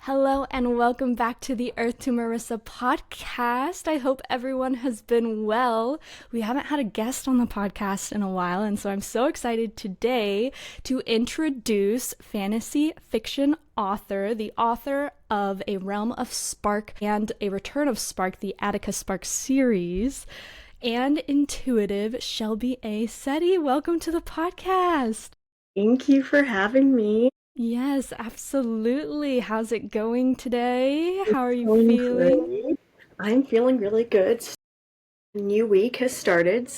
Hello and welcome back to the Earth to Marissa podcast. I hope everyone has been well. We haven't had a guest on the podcast in a while, and so I'm so excited today to introduce fantasy fiction author, the author of A Realm of Spark and A Return of Spark, the Attica Spark series, and intuitive Shelby A. Setty. Welcome to the podcast. Thank you for having me. Yes, absolutely. How's it going today? How are you Feeling feeling? great. I'm feeling really good. A new week has started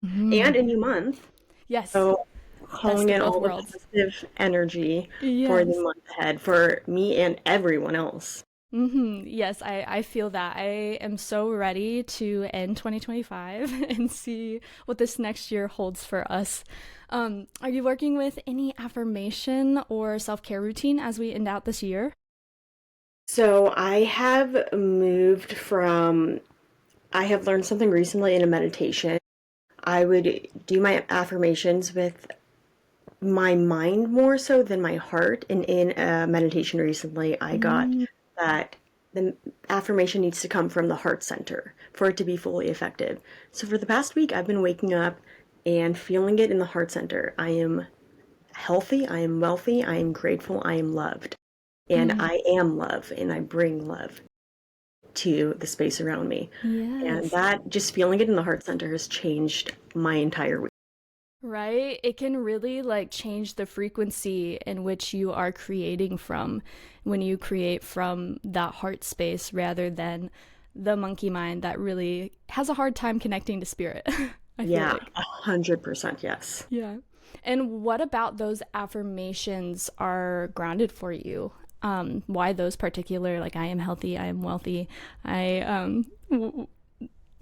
and a new month. Yes, So best calling of in both all the worlds. positive energy for the Yes. month ahead for me and everyone else. Yes, I feel that. I am so ready to end 2025 and see what this next year holds for us. Are you working with any affirmation or self-care routine as we end out this year? So I have learned something recently in a meditation. I would do my affirmations with my mind more so than my heart. And in a meditation recently, I got Mm, that the affirmation needs to come from the heart center for it to be fully effective. So for the past week, I've been waking up and feeling it in the heart center. I am healthy, I am wealthy, I am grateful, I am loved. And mm, I am love, and I bring love to the space around me. And yes. that, just feeling it in the heart center, has changed my entire week. Right? It can really like change the frequency in which you are creating from when you create from that heart space rather than the monkey mind that really has a hard time connecting to spirit. I feel Yeah, like. 100% yes. Yeah. And what about those affirmations are grounded for you? Why those particular, like I am healthy, I am wealthy, I yeah,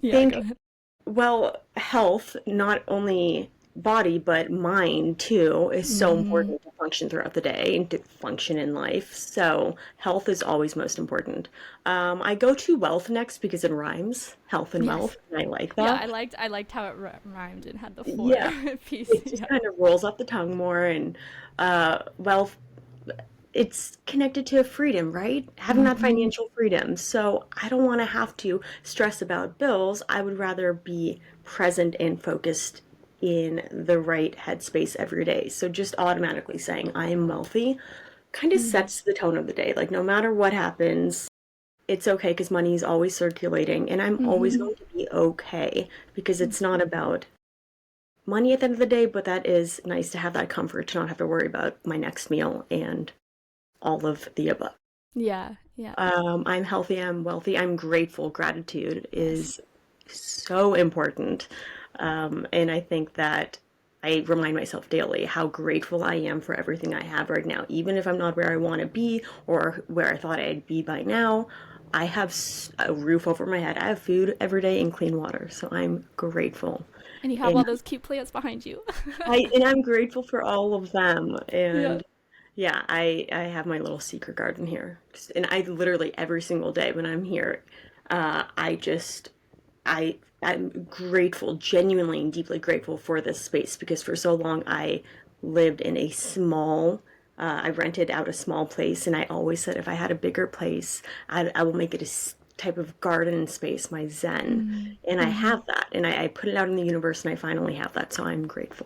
go Think ahead. Well, health, not only body, but mind too, is so Mm-hmm. important to function throughout the day and to function in life. So, health is always most important. I go to wealth next because it rhymes, health and Yes. wealth, and I like Yeah, that. I liked how it rhymed and had the four Yeah, piece. it just Yeah. kind of rolls off the tongue more, and wealth, it's connected to freedom, right? Having that Mm-hmm. financial freedom. So I don't want to have to stress about bills. I would rather be present and focused in the right headspace every day. So just automatically saying I am wealthy kind of Mm-hmm. sets the tone of the day. Like no matter what happens, it's okay because money is always circulating and I'm always Mm-hmm. going to be okay because it's not about money at the end of the day, but that is nice to have that comfort to not have to worry about my next meal and all of the above. Yeah, yeah. I'm healthy, I'm wealthy, I'm grateful. Gratitude Yes. is so important. And I think that I remind myself daily how grateful I am for everything I have right now. Even if I'm not where I want to be or where I thought I'd be by now, I have a roof over my head. I have food every day and clean water. So I'm grateful. And you have all And those cute plants behind you. I'm grateful for all of them. Yeah. And yeah, I have my little secret garden here, and I literally every single day when I'm here, I just I'm grateful, genuinely and deeply grateful for this space because for so long I lived in a small. I rented out a small place, and I always said if I had a bigger place, I will make it a type of garden space, my zen, and I Mm-hmm. have that, and I put it out in the universe, and I finally have that, so I'm grateful.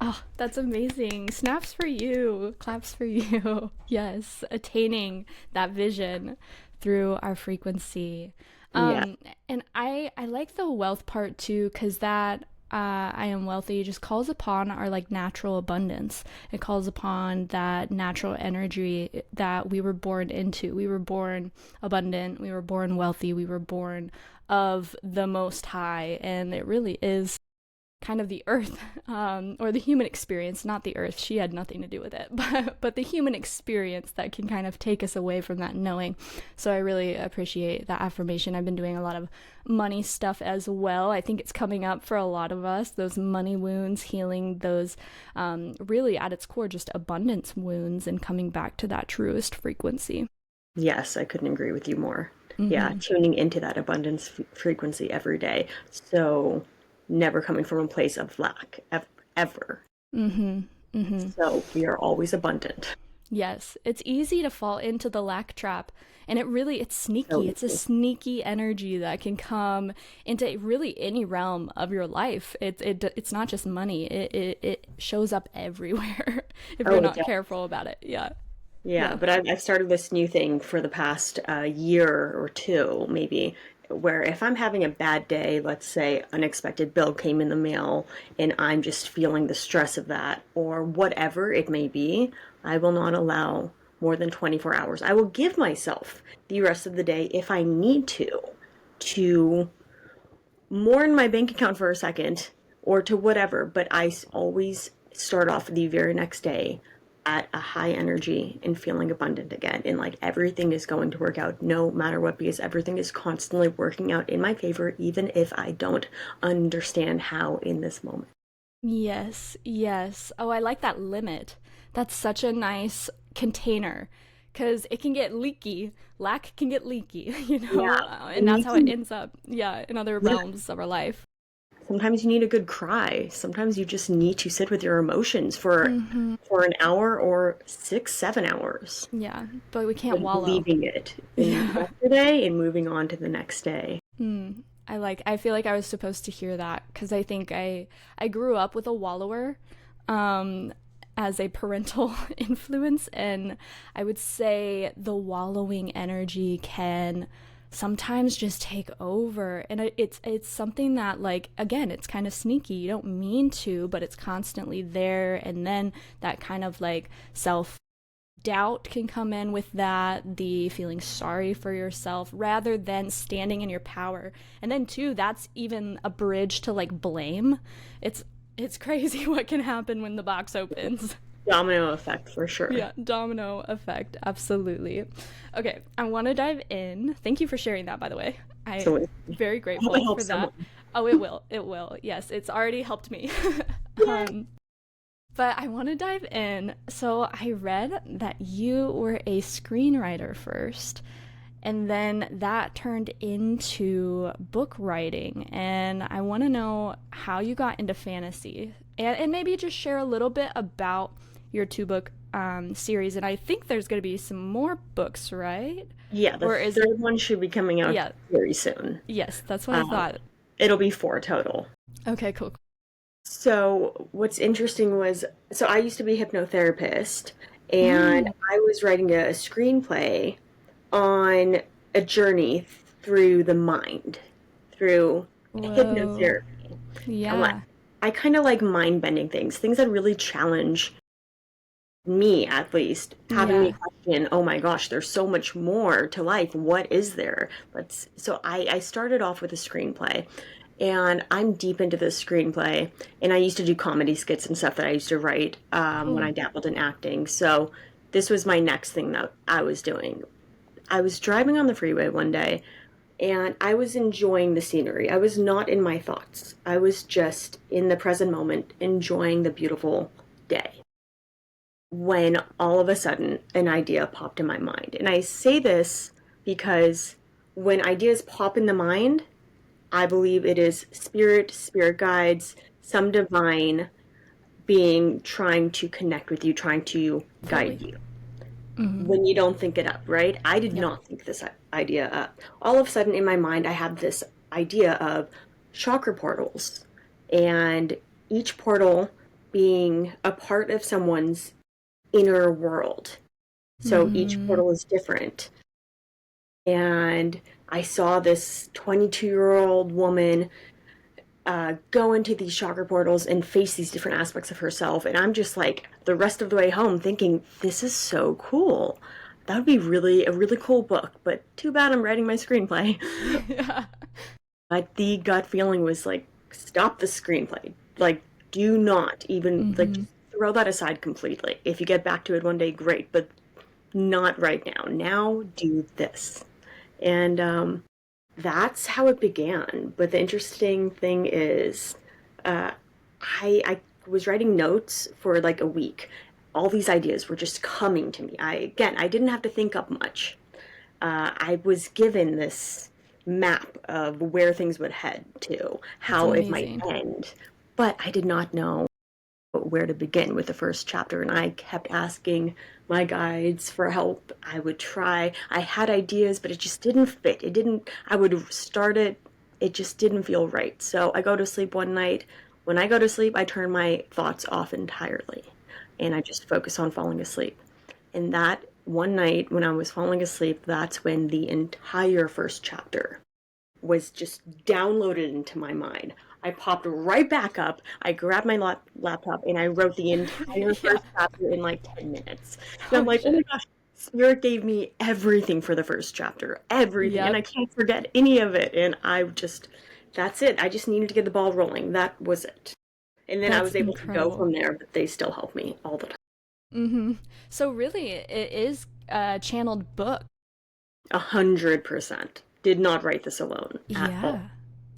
Oh, that's amazing. Snaps for you. Claps for you. Yes, attaining that vision through our frequency. Yeah. And I like the wealth part too, because that I am wealthy just calls upon our like natural abundance. It calls upon that natural energy that we were born into. We were born abundant, we were born wealthy, we were born of the most high, and it really is kind of the earth, or the human experience, not the earth, she had nothing to do with it, but the human experience that can kind of take us away from that knowing. So I really appreciate that affirmation. I've been doing a lot of money stuff as well. I think it's coming up for a lot of us, those money wounds, healing those, really at its core just abundance wounds and coming back to that truest frequency. Yes, I couldn't agree with you more. Yeah, Mm-hmm. tuning into that abundance frequency every day. So never coming from a place of lack ever. Mm-hmm. Mm-hmm. So we are always abundant. Yes, it's easy to fall into the lack trap. And it's So sneaky. It's a sneaky energy that can come into really any realm of your life. It's not just money. It shows up everywhere if you're oh, it not does. careful about it. Yeah. Yeah, Yeah. but I've started this new thing for the past year or two, maybe, where if I'm having a bad day, let's say unexpected bill came in the mail, and I'm just feeling the stress of that, or whatever it may be, I will not allow more than 24 hours. I will give myself the rest of the day if I need to mourn my bank account for a second or to whatever, but always start off the very next day at a high energy and feeling abundant again. And like everything is going to work out no matter what, because everything is constantly working out in my favor, even if I don't understand how in this moment. Yes, yes. Oh, I like that limit. That's such a nice container because it can get leaky. Lack can get leaky, Yeah. and And that's you how it can, ends up, yeah, in other yeah, realms of our life. sometimes you need a good cry. Sometimes you just need to sit with your emotions Hmm. for an hour or 6, 7 hours. Yeah, but we can't But wallow. leaving it in Yeah. yesterday and moving on to the next day. Mm. I feel like I was supposed to hear that because I think I grew up with a wallower um as a parental influence, and I would say the wallowing energy can sometimes just take over, and it's something that, like, again, it's kind of sneaky. You don't mean to, but it's constantly there, and then that kind of like self doubt can come in with that, the feeling sorry for yourself rather than standing in your power. And then too, that's even a bridge to like blame. It's crazy what can happen when the box opens. Domino effect for sure. Yeah, domino effect, absolutely. Okay, I want to dive in. Thank you for sharing that, by the way. I So very I hope it grateful for helps that. someone. Oh, it will. It will. Yes, it's already helped me. Yeah. um but I want to dive in. So I read that you were a screenwriter first, and then that turned into book writing. And I want to know how you got into fantasy, and maybe just share a little bit about your two book series. And I think there's going to be some more books, right? Yeah, the Or is, third one should be coming out yeah, very soon. yes, that's what I Uh, thought. it'll be 4 total. Okay, cool. So what's interesting was, so I used to be a hypnotherapist, and Mm, I was writing a screenplay on a journey through the mind, through whoa. hypnotherapy. And like, Yeah, I kind of like mind bending things that really challenge me, at least, having me yeah. question, oh my gosh, there's so much more to life. What is there? So I started off with a screenplay, and I'm deep into this screenplay, and I used to do comedy skits and stuff that I used to write when I Cool. dabbled in acting. So this was my next thing that I was doing. I was driving on the freeway one day, and I was enjoying the scenery. I was not in my thoughts. I was just in the present moment, enjoying the beautiful day, when all of a sudden an idea popped in my mind. And I say this because when ideas pop in the mind, I believe it is spirit guides, some divine being trying to connect with you, trying to guide Fully. you Mm-hmm. when you don't think it up, right? I did Yep. not think this idea up. All of a sudden in my mind, I have this idea of chakra portals, and each portal being a part of someone's inner world. So each Mm-hmm. portal is different. And I saw this 22-year-old woman go into these chakra portals and face these different aspects of herself. And I'm just like, the rest of the way home thinking, this is so cool. That would be really a really cool book, but too bad I'm writing my screenplay. Yeah. But the gut feeling was like, stop the screenplay. Like, do not even, like, Mm-hmm. just throw that aside completely. If you get back to it one day, great, but not right now. Now do this. And that's how it began. But the interesting thing is, uh, I was writing notes for like a week. All these ideas were just coming to me. I didn't have to think up much. I was given this map of where things would head to, That's how it might amazing. end, but I did not know where to begin with the first chapter. And I kept asking my guides for help. I would try. I had ideas, but it just didn't fit. It didn't, I would start it, it just didn't feel right. So I go to sleep one night. When I go to sleep, I turn my thoughts off entirely and I just focus on falling asleep. And that one night when I was falling asleep, that's when the entire first chapter was just downloaded into my mind. I popped right back up. I grabbed my laptop and I wrote the entire Yeah. first chapter in like 10 minutes. And I'm Oh like, oh my shit. gosh, Spirit gave me everything for the first chapter, everything. And I Yep. can't forget any of it. And that's it. I just needed to get the ball rolling. That was it. And then I That's was able to go incredible. from there, but they still help me all the time. Mm-hmm. So really, it is a channeled book. 100%. Did not write this alone at all. Yeah.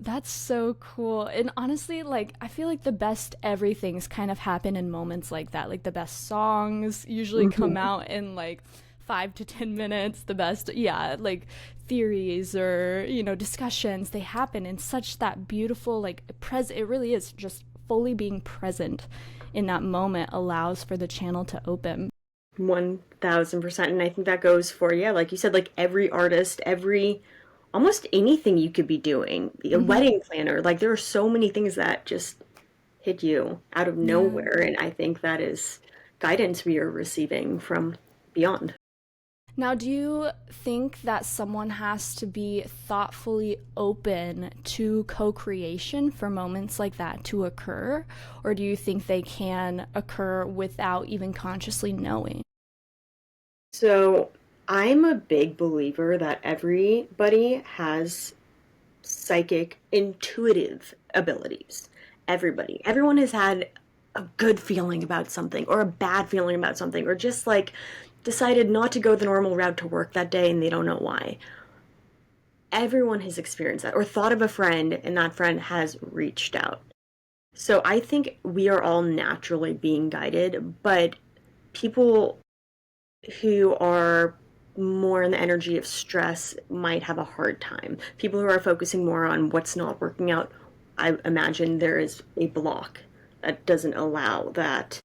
That's so cool. And honestly, like, I feel like the best everythings kind of happen in moments like that. Like, the best songs usually come Mhm. out in like 5 to 10 minutes. The best, yeah, like theories or, discussions, they happen in such that beautiful, like, it really is just fully being present in that moment allows for the channel to open. 1000%. And I think that goes for, yeah, like you said, like every artist, almost anything you could be doing, a Mm-hmm. wedding planner, like there are so many things that just hit you out of Yeah. nowhere. And I think that is guidance we are receiving from beyond. Now, do you think that someone has to be thoughtfully open to co creation for moments like that to occur? Or do you think they can occur without even consciously knowing? So I'm a big believer that everybody has psychic, intuitive abilities. Everybody. Everyone has had a good feeling about something or a bad feeling about something or just like decided not to go the normal route to work that day and they don't know why. Everyone has experienced that or thought of a friend and that friend has reached out. So I think we are all naturally being guided, but people who are more in the energy of stress might have a hard time. People who are focusing more on what's not working out, I imagine there is a block that doesn't allow that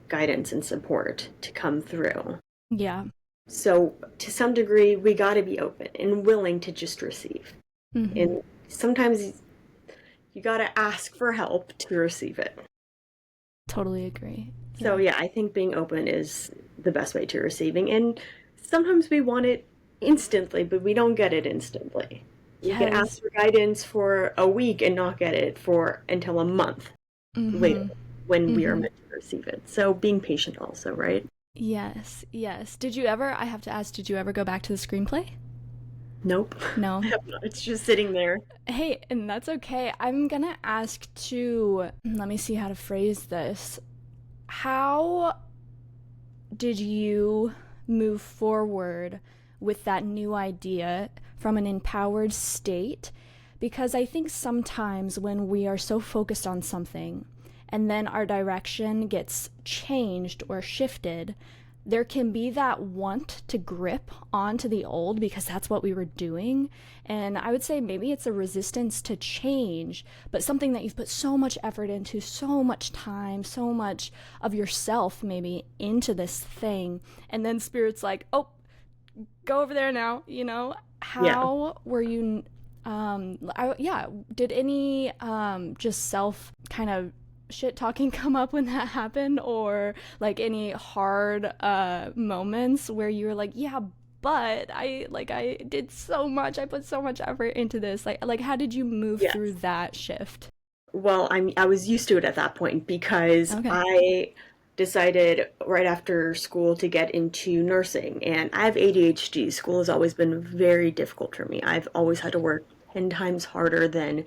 guidance and support to come through. Yeah. So, to some degree, we got to be open and willing to just receive. Mm-hmm. And sometimes you got to ask for help to receive it. Totally agree. So, Yeah. yeah, I think being open is the best way to receiving. And sometimes we want it instantly, but we don't get it instantly. We can Yes. ask for guidance for a week and not get it for until a month later Mm-hmm. when we are Mm-hmm. meant to receive it. So, being patient also, right? Yes. Yes. I have to ask, did you ever go back to the screenplay? Nope. I No. have not. It's just sitting there. Hey, and that's okay. I'm gonna ask to, let me see how to phrase this. How did you move forward with that new idea from an empowered state? Because I think sometimes when we are so focused on something and then our direction gets changed or shifted, there can be that want to grip onto the old because that's what we were doing. And I would say maybe it's a resistance to change, but something that you've put so much effort into, so much time, so much of yourself maybe into this thing. And then Spirit's like, oh, go over there now, Yeah. How were you? Yeah, did any just self kind of shit talking come up when that happened, or like any hard moments where you were like, yeah, but I did so much, I put so much effort into this, like how did you move Yes. through that shift? Well, I was used to it at that point because Okay. I decided right after school to get into nursing, and I have ADHD. School has always been very difficult for me. I've always had to work 10 times harder than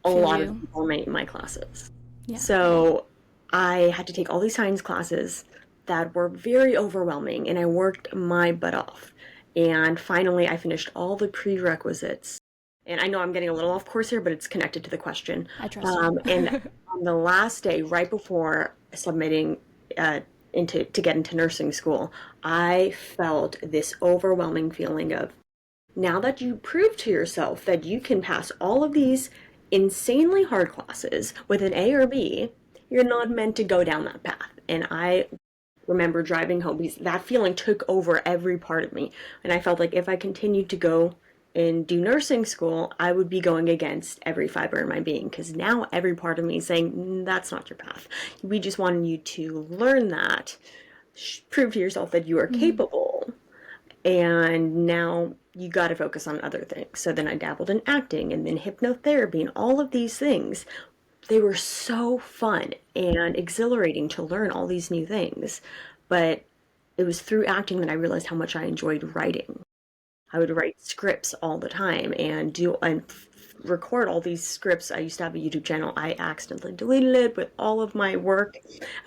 a Feel lot of you. people in my classes. Yeah. So I had to take all these science classes that were very overwhelming, and I worked my butt off. And finally, I finished all the prerequisites. And I know I'm getting a little off course here, but it's connected to the question. I trust you. And on the last day, right before submitting uh, to get into nursing school, I felt this overwhelming feeling of now that you prove to yourself that you can pass all of these insanely hard classes with an A or B, you're not meant to go down that path. And I remember driving home because that feeling took over every part of me. And I felt like if I continued to go and do nursing school, I would be going against every fiber in my being, because now every part of me is saying, that's not your path. We just wanted you to learn that, prove to yourself that you are Mm-hmm. capable, and now you got to focus on other things. So then I dabbled in acting and then hypnotherapy and all of these things. They were so fun and exhilarating to learn all these new things. But it was through acting that I realized how much I enjoyed writing. I would write scripts all the time and record all these scripts. I used to have a YouTube channel. I accidentally deleted it with all of my work.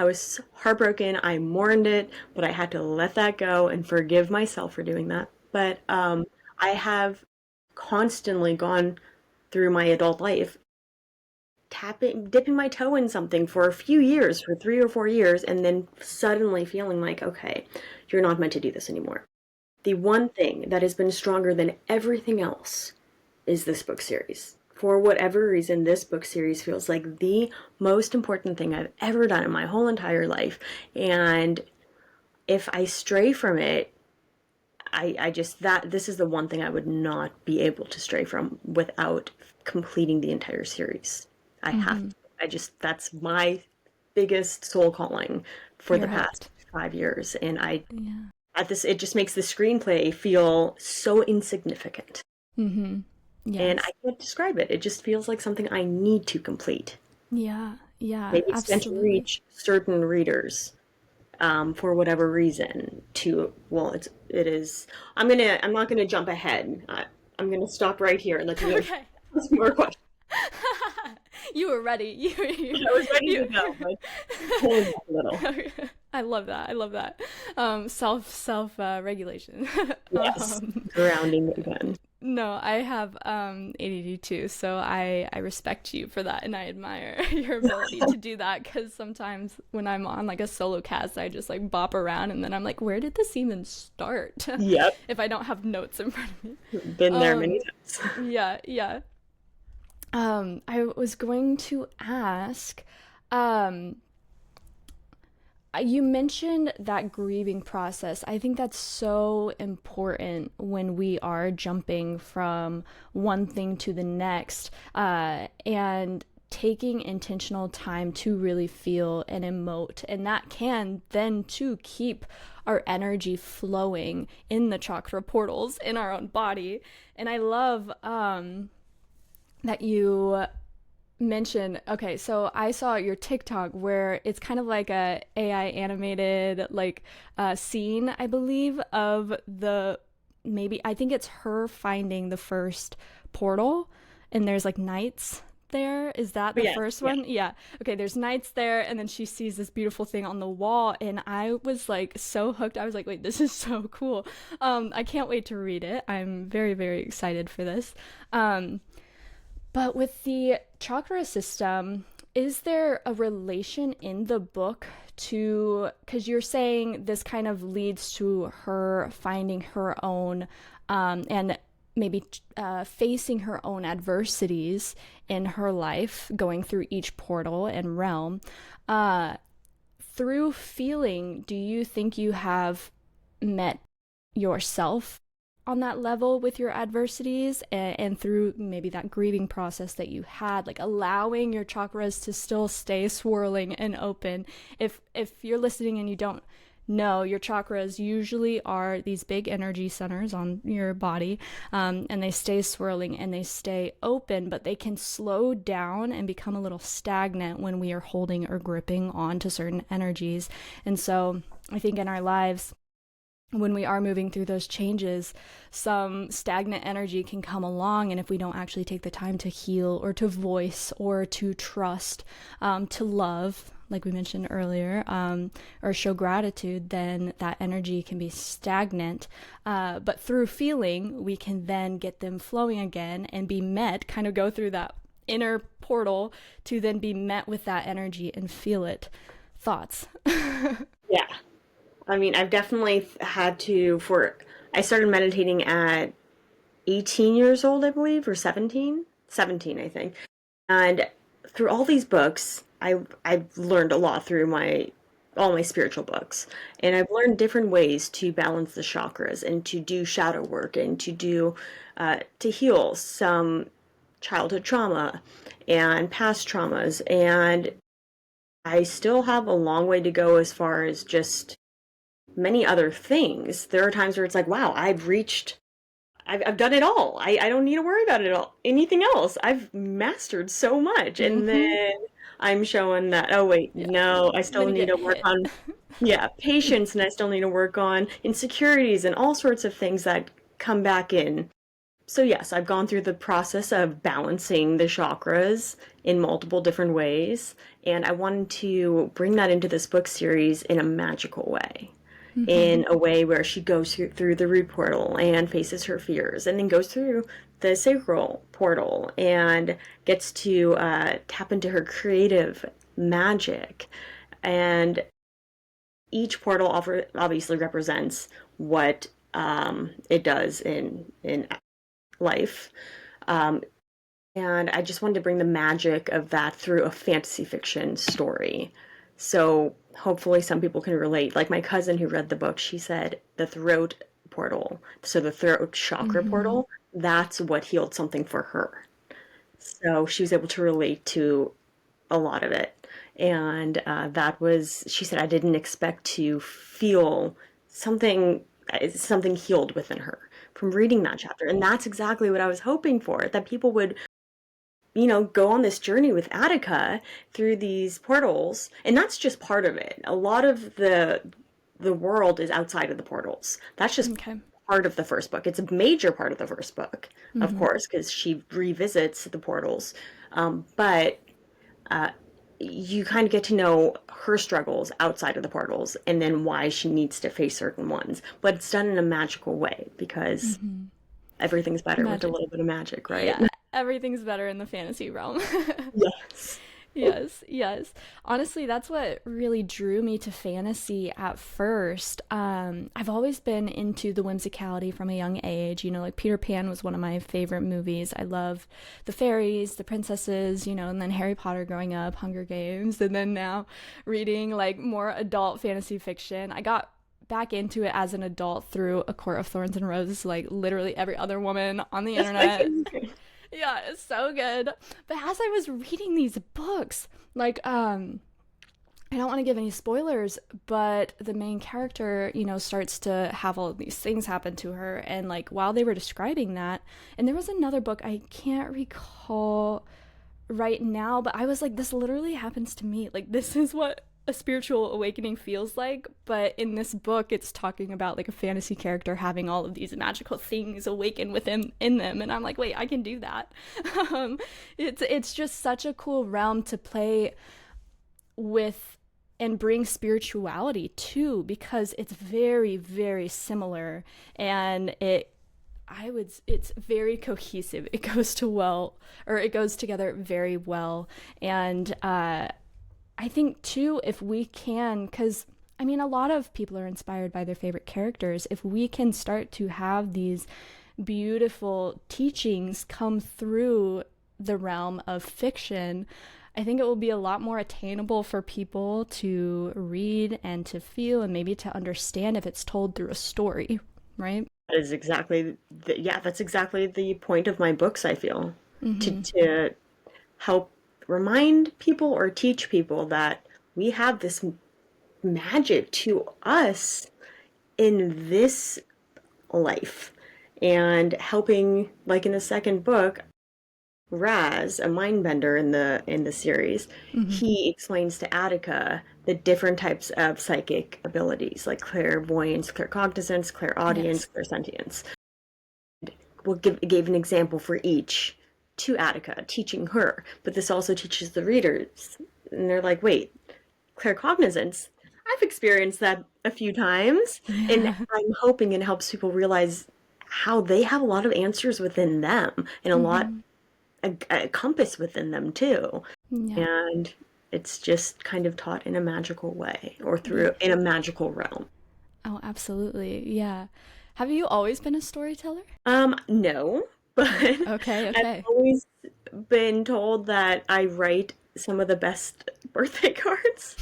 I was heartbroken. I mourned it, but I had to let that go and forgive myself for doing that. But I have constantly gone through my adult life dipping my toe in something for a few years, for 3 or 4 years, and then suddenly feeling like, okay, you're not meant to do this anymore. The one thing that has been stronger than everything else is this book series. For whatever reason, this book series feels like the most important thing I've ever done in my whole entire life. And if I stray from it, I just, that this is the one thing I would not be able to stray from without completing the entire series. I have Mm-hmm. to. That's my biggest soul calling for the You're past hooked. 5 years. And Yeah. it just makes the screenplay feel so insignificant. Mm-hmm. And I Yes. can't describe it. It just feels like something I need to complete. Yeah. Yeah. Maybe it's meant to Absolutely. reach certain readers, for whatever reason. It is. I'm not gonna jump ahead. I'm gonna stop right here and let you Okay. ask more questions. You were ready. I was ready You. to go, but pulling back a little. I love that. I love that. Self regulation. Yes, grounding again. No, I have ADD too, so I respect you for that, and I admire your ability to do that. Because sometimes when I'm on like a solo cast, I just like bop around, and then I'm like, where did this even start? Yep, If I don't have notes in front of me. been there Um, many times. yeah, yeah. I was going to ask, um, you mentioned that grieving process. I think that's so important when we are jumping from one thing to the next, and taking intentional time to really feel and emote. And that can then to keep our energy flowing in the chakra portals in our own body. And I love that you mention, okay, so I saw your TikTok where it's kind of like a AI animated like scene, I believe, of the, maybe I think it's her finding the first portal, and there's like knights there. Is that But the yeah, first yeah, one? Yeah. Okay, there's knights there, and then she sees this beautiful thing on the wall, and I was like so hooked. I was like, wait, this is so cool. I can't wait to read it. I'm very, very excited for this. But with the chakra system, is there a relation in the book to, because you're saying this kind of leads to her finding her own, and maybe facing her own adversities in her life, going through each portal and realm. Uh, Through feeling, do you think you have met yourself on that level with your adversities, and through maybe that grieving process that you had, like allowing your chakras to still stay swirling and open? If you're listening and you don't know, your chakras usually are these big energy centers on your body, and they stay swirling and they stay open, but they can slow down and become a little stagnant when we are holding or gripping on to certain energies. And so I think in our lives, when we are moving through those changes, some stagnant energy can come along. And if we don't actually take the time to heal or to voice or to trust, to love, like we mentioned earlier, or show gratitude, then that energy can be stagnant. But through feeling, we can then get them flowing again and be met, kind of go through that inner portal to then be met with that energy and feel it. Thoughts? yeah. I mean, I've definitely had to, I started meditating at 18 years old, I believe, or 17, I think. And through all these books, I've learned a lot through my all my spiritual books, and I've learned different ways to balance the chakras and to do shadow work and to do to heal some childhood trauma and past traumas. And I still have a long way to go as far as just many other things. There are times where it's like, wow, I've done it all. I don't need to worry about it all. Anything else. I've mastered so much. And Mm-hmm. then I'm showing that, oh wait, Yeah. no, I Then still you need get to work hit. on, yeah, patience, and I still need to work on insecurities and all sorts of things that come back in. So yes, I've gone through the process of balancing the chakras in multiple different ways, and I wanted to bring that into this book series in a magical way, Mm-hmm. in a way where she goes through the root portal and faces her fears, and then goes through the sacral portal and gets to tap into her creative magic. And each portal obviously represents what it does in life. Um, and I just wanted to bring the magic of that through a fantasy fiction story. So hopefully some people can relate. Like my cousin who read the book, she said the throat portal, so the throat chakra Mm-hmm. portal, that's what healed something for her. So she was able to relate to a lot of it. And that was, she said, I didn't expect to feel something, something healed within her from reading that chapter. And that's exactly what I was hoping for, that people would go on this journey with Attica through these portals, and that's just part of it. A lot of the world is outside of the portals. That's just Okay. part of the first book. It's a major part of the first book, of Mm-hmm. course, because she revisits the portals. But you kind of get to know her struggles outside of the portals and then why she needs to face certain ones. But it's done in a magical way because Mm-hmm. everything's better with a Magic. little bit of magic, right? Yeah, everything's better in the fantasy realm. Yes. Yes, yes. Honestly, that's what really drew me to fantasy at first. I've always been into the whimsicality from a young age. Like Peter Pan was one of my favorite movies. I love the fairies, the princesses, and then Harry Potter growing up, Hunger Games, and then now reading like more adult fantasy fiction. I got back into it as an adult through A Court of Thorns and Roses, like literally every other woman on the Yes, I internet. can. Yeah, it's so good. But as I was reading these books, like I don't want to give any spoilers, but the main character, starts to have all of these things happen to her. And like while they were describing that, and there was another book I can't recall right now, but I was like, this literally happens to me. Like, this is what a spiritual awakening feels like. But in this book, it's talking about like a fantasy character having all of these magical things awaken within in them, and I'm like, wait, I can do that. It's just such a cool realm to play with and bring spirituality to, because it's very very similar, and it's very cohesive. It goes to well, or it goes together very well. And I think too, if we can, because I mean, a lot of people are inspired by their favorite characters. If we can start to have these beautiful teachings come through the realm of fiction, I think it will be a lot more attainable for people to read and to feel and maybe to understand if it's told through a story, right? That is exactly yeah, that's exactly the point of my books, I feel. To Mm-hmm. to help remind people or teach people that we have this magic to us in this life. And helping, like in the second book, Raz, a mind bender in the series, Mm-hmm. he explains to Attica the different types of psychic abilities, like clairvoyance, claircognizance, clairaudience, Yes. clairsentience. We'll gave an example for each to Attica, teaching her. But this also teaches the readers, and they're like, "Wait, claircognizance? I've experienced that a few times," and Yeah. I'm hoping it helps people realize how they have a lot of answers within them and a lot Mm-hmm. a compass within them too. Yeah. And it's just kind of taught in a magical way or Yeah. through in a magical realm. Oh, absolutely. Yeah. Have you always been a storyteller? No, but No. Okay, I've okay. always been told that I write some of the best birthday cards.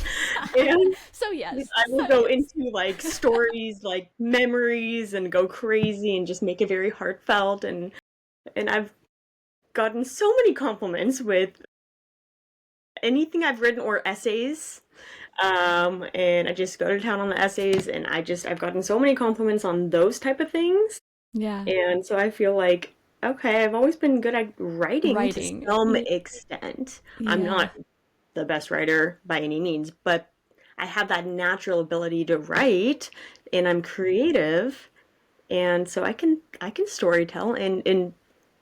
And So I yes. will So go yes. into like stories, like memories, and go crazy and just make it very heartfelt. And I've gotten so many compliments with anything I've written or essays. And I just go to town on the essays, and I've gotten so many compliments on those type of things. Yeah. And so I feel like, okay, I've always been good at writing to Writing. some extent. I'm Yeah. not the best writer by any means, but I have that natural ability to write, and I'm creative, and so I can storytell, and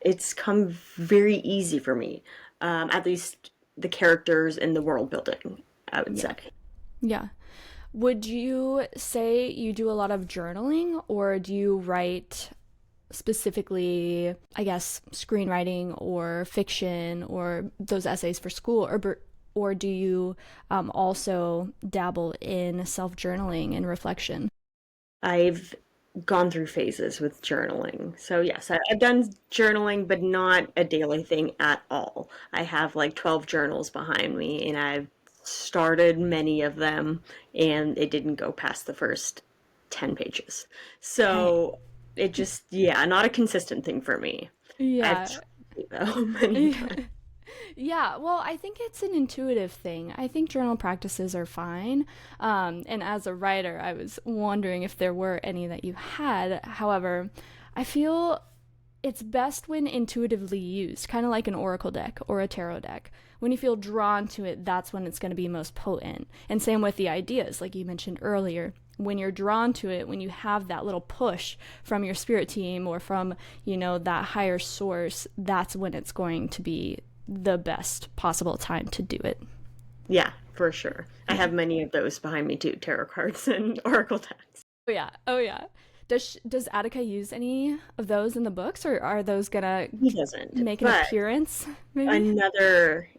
it's come very easy for me. At least the characters and the world building, I would Yeah. say. Yeah. Would you say you do a lot of journaling, or do you write specifically, I guess, screenwriting or fiction or those essays for school, or do you also dabble in self journaling and reflection? I've gone through phases with journaling. So yes, I've done journaling, but not a daily thing at all. I have like 12 journals behind me, and I've started many of them, and it didn't go past the first 10 pages. Okay. So it just, yeah, not a consistent thing for me. I've Yeah. tried though many times. Yeah, well, I think it's an intuitive thing. I think journal practices are fine. And as a writer, I was wondering if there were any that you had. However, I feel it's best when intuitively used, kind of like an oracle deck or a tarot deck. When you feel drawn to it, that's when it's going to be most potent. And same with the ideas, like you mentioned earlier. When you're drawn to it, when you have that little push from your spirit team or from, that higher source, that's when it's going to be the best possible time to do it. Yeah, for sure. I Yeah. have many of those behind me too, tarot cards and oracle decks. Oh yeah. Oh yeah. Does Attica use any of those in the books, or are those gonna He doesn't, make an but appearance? Maybe. another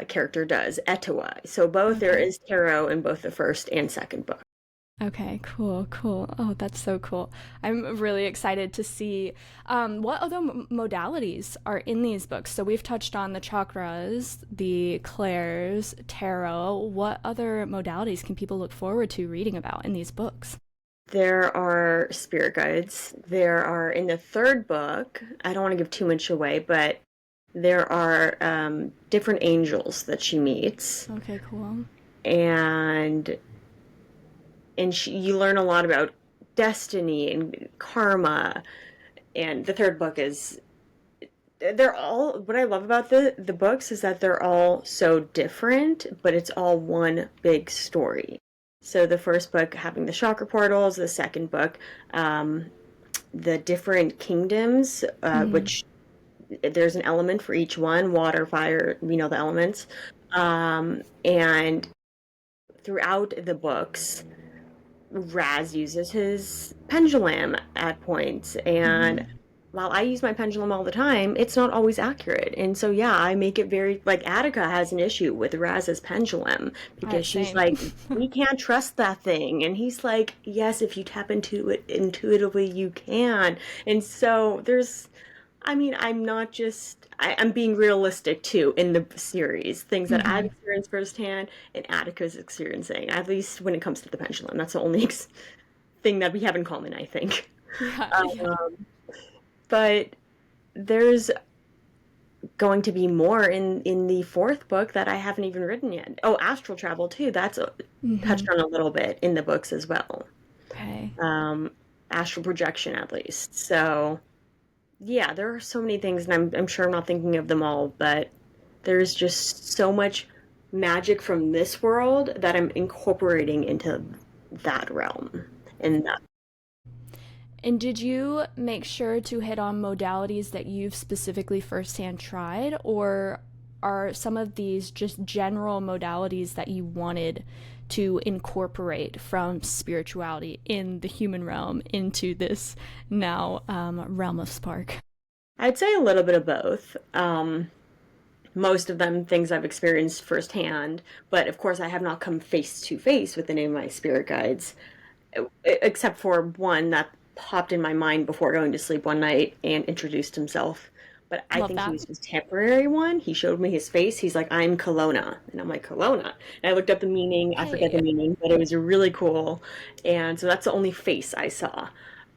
character does, Etowai. So both there Okay. is tarot in both the first and second book. Okay, cool, cool. Oh, that's so cool. I'm really excited to see what other modalities are in these books. So we've touched on the chakras, the clairs, tarot. What other modalities can people look forward to reading about in these books? There are spirit guides. There are in the third book, I don't want to give too much away, but there are different angels that she meets, Okay, cool. and you learn a lot about destiny and karma. And the third book is they're all what I love about the books is that they're all so different, but it's all one big story. So the first book having the chakra portals, the second book, um, the different kingdoms, Mm-hmm. which there's an element for each one, water, fire, the elements. And throughout the books, Raz uses his pendulum at points, and Mm-hmm. while I use my pendulum all the time, it's not always accurate. And so, yeah, I make it very like Attica has an issue with Raz's pendulum All right, because she's same. like, we can't trust that thing. And he's like, yes, if you tap into it intuitively, you can. And so I mean, I'm not just, I'm being realistic too in the series, things that I've Mm-hmm. experienced firsthand and Attica's experiencing, at least when it comes to the pendulum. That's the only thing that we have in common, I think. Yeah, yeah. Um, but there's going to be more in the fourth book that I haven't even written yet. Oh, astral travel too. That's Mm-hmm. touched on a little bit in the books as well. Okay. Um, Astral projection, at least. So yeah, there are so many things, and I'm sure I'm not thinking of them all, but there's just so much magic from this world that I'm incorporating into that realm. And that And did you make sure to hit on modalities that you've specifically firsthand tried, or are some of these just general modalities that you wanted to incorporate from spirituality in the human realm into this now realm of spark? I'd say a little bit of both. Most of them things I've experienced firsthand, but of course I have not come face to face with any of my spirit guides, except for one that popped in my mind before going to sleep one night and introduced himself. but I Love think he that. was his temporary one. He showed me his face. He's like, I'm Kelowna. And I'm like, Kelowna. And I looked up the meaning. I forget the Hey. meaning, but it was really cool. And so that's the only face I saw.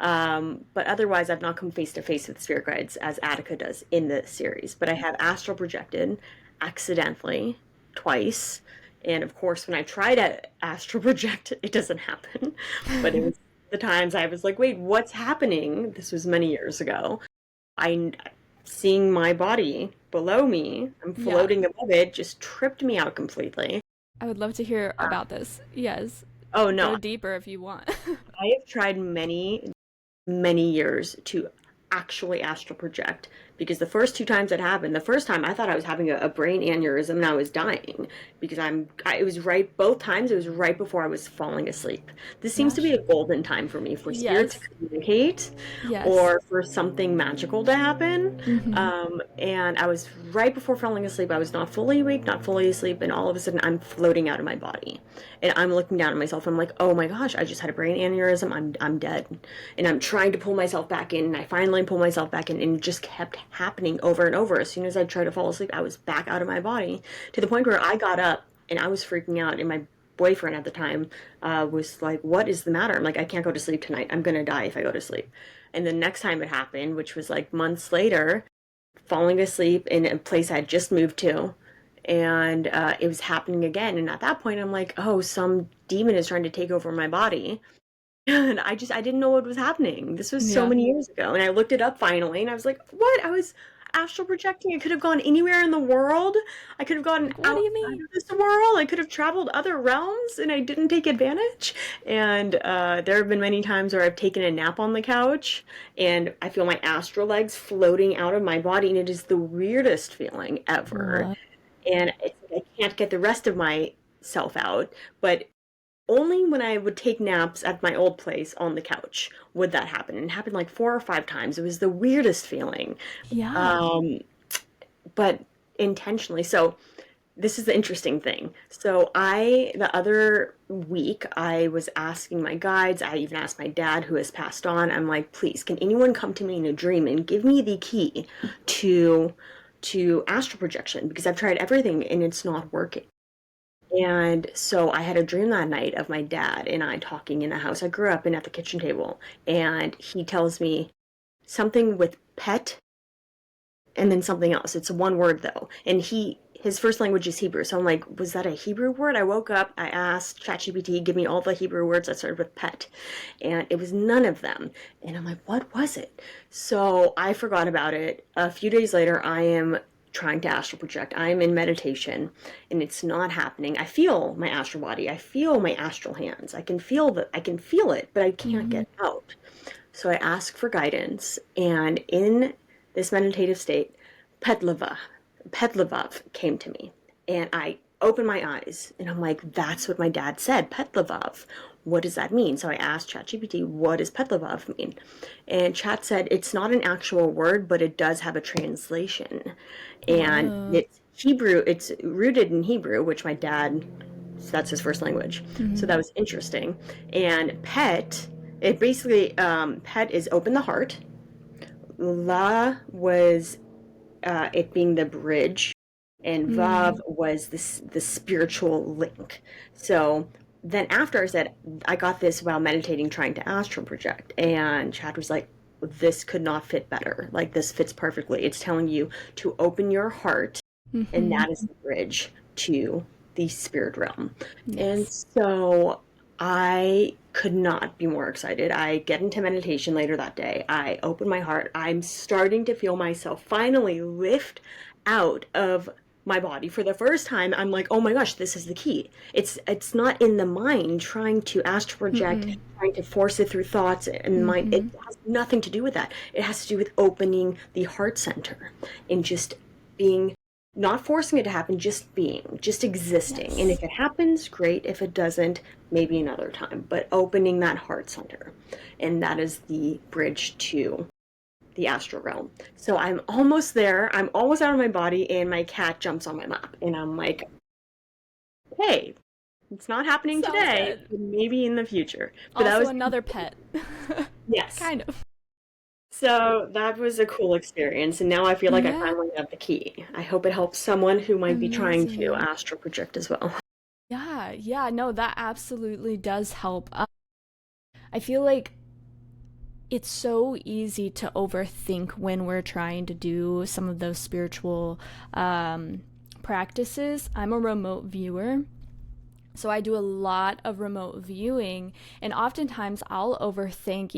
But otherwise, I've not come face to face with spirit guides as Attica does in the series. But I have astral projected accidentally twice. And of course, when I try to astral project, it doesn't happen. But it was the times I was like, wait, what's happening? This was many years ago. I seeing my body below me, I'm Yeah. floating above it, just tripped me out completely. I would love to hear about this. Yes. Oh Go no, deeper if you want. I have tried many years to actually astral project because the first two times it happened, the first time I thought I was having a brain aneurysm and I was dying because it was right, both times it was right before I was falling asleep. This seems to be Gosh. a golden time for me for spirit to Yes. communicate Yes. or for something magical to happen. Mm-hmm. And I was right before falling asleep. I was not fully awake, not fully asleep, and all of a sudden I'm floating out of my body. And I'm looking down at myself. I'm like, oh my gosh, I just had a brain aneurysm. I'm dead. And I'm trying to pull myself back in. And I finally pull myself back in, and it just kept happening over and over. As soon as I tried to fall asleep, I was back out of my body to the point where I got up and I was freaking out. And my boyfriend at the time was like, what is the matter? I'm like, I can't go to sleep tonight. I'm going to die if I go to sleep. And the next time it happened, which was like months later, falling asleep in a place I had just moved to. And it was happening again. And at that point, I'm like, oh, some demon is trying to take over my body. And I didn't know what was happening. This was so Yeah. many years ago. And I looked it up finally and I was like, what? I was astral projecting. I could have gone anywhere in the world. I could have gone Like, what do you outside mean? of this world. I could have traveled other realms and I didn't take advantage. And there have been many times where I've taken a nap on the couch and I feel my astral legs floating out of my body. And it is the weirdest feeling ever. What? And it's like I can't get the rest of myself out. But only when I would take naps at my old place on the couch would that happen. And it happened like 4 or 5 times. It was the weirdest feeling, Yeah. um, but intentionally. So this is the interesting thing. So the other week, I was asking my guides. I even asked my dad, who has passed on. I'm like, please, can anyone come to me in a dream and give me the key to astral projection? Because I've tried everything and it's not working. And so I had a dream that night of my dad and I talking in the house I grew up in at the kitchen table. And he tells me something with pet and then something else. It's one word though. And his first language is Hebrew. So I'm like, was that a Hebrew word? I woke up, I asked ChatGPT, give me all the Hebrew words that started with pet. And it was none of them. And I'm like, what was it? So I forgot about it. A few days later, I am trying to astral project. I am in meditation and it's not happening. I feel my astral body. I feel my astral hands. I can feel it, but I can't Mm-hmm. get out. So I ask for guidance, and in this meditative state, Petlava, Petlavav came to me, and I opened my eyes, and I'm like, "That's what my dad said, Petlavav. What does that mean?" So I asked ChatGPT, "What does Petlavav mean?" And Chat said it's not an actual word, but it does have a translation, and Whoa. it's Hebrew. It's rooted in Hebrew, which my dad that's his first language. So Mm-hmm. that was interesting. And pet, it basically, pet is open the heart. La was it being the bridge, and Mm. Vav was the spiritual link. So then after I said, I got this while meditating, trying to astral project, and Chad was like, this could not fit better. Like, this fits perfectly. It's telling you to open your heart, and Mm-hmm. that is the bridge to the spirit realm. And Yes. so I could not be more excited. I get into meditation later that day. I open my heart. I'm starting to feel myself finally lift out of my body for the first time. I'm like, oh my gosh, this is the key. It's not in the mind trying to astral project, Mm-mm. trying to force it through thoughts and mind. It Mm-hmm. has nothing to do with that. It has to do with opening the heart center and just being, not forcing it to happen, just being, just existing. And Yes. if it happens, great. If it doesn't, maybe another time. But opening that heart center. And that is the bridge to the astral realm. So I'm almost there. I'm almost out of my body, and my cat jumps on my lap. And I'm like, hey, it's not happening Sounds today, good. but maybe in the future. But that Also was, another pet. yes. Kind of. So that was a cool experience, and now I feel like I Yeah, finally have the key. I hope it helps someone who might be trying to amazing. astral project as well. Yeah, yeah, no, that absolutely does help. I feel like it's so easy to overthink when we're trying to do some of those spiritual um, practices. I'm a remote viewer, so I do a lot of remote viewing, and oftentimes I'll overthink,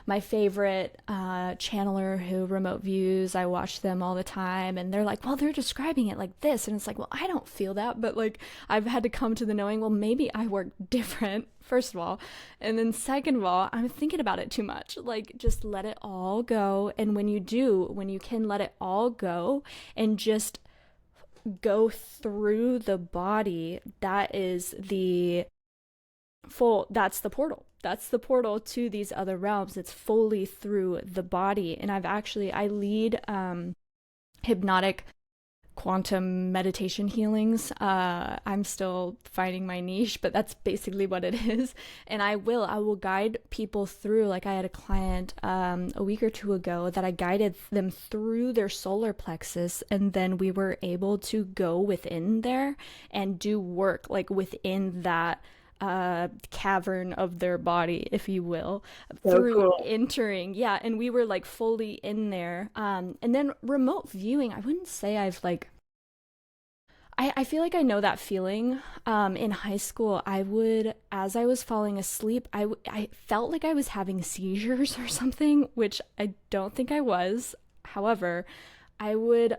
my favorite channeler who remote views. I watch them all the time, and they're like, well, they're describing it like this. And it's like, well, I don't feel that. But like, I've had to come to the knowing, well, maybe I work different, first of all. And then second of all, I'm thinking about it too much. Like, just let it all go. And when you can let it all go and just go through the body, that's the portal. That's the portal to these other realms. It's fully through the body. And I lead hypnotic quantum meditation healings. I'm still finding my niche, but that's basically what it is. And I will guide people through. Like I had a client a week or two ago that I guided them through their solar plexus, and then we were able to go within there and do work like within that cavern of their body, if you will, So through cool. entering. Yeah, and we were like fully in there. And then remote viewing, I wouldn't say I've like I feel like I know that feeling. In high school, as I was falling asleep, I felt like I was having seizures or something, which I don't think I was. However, I would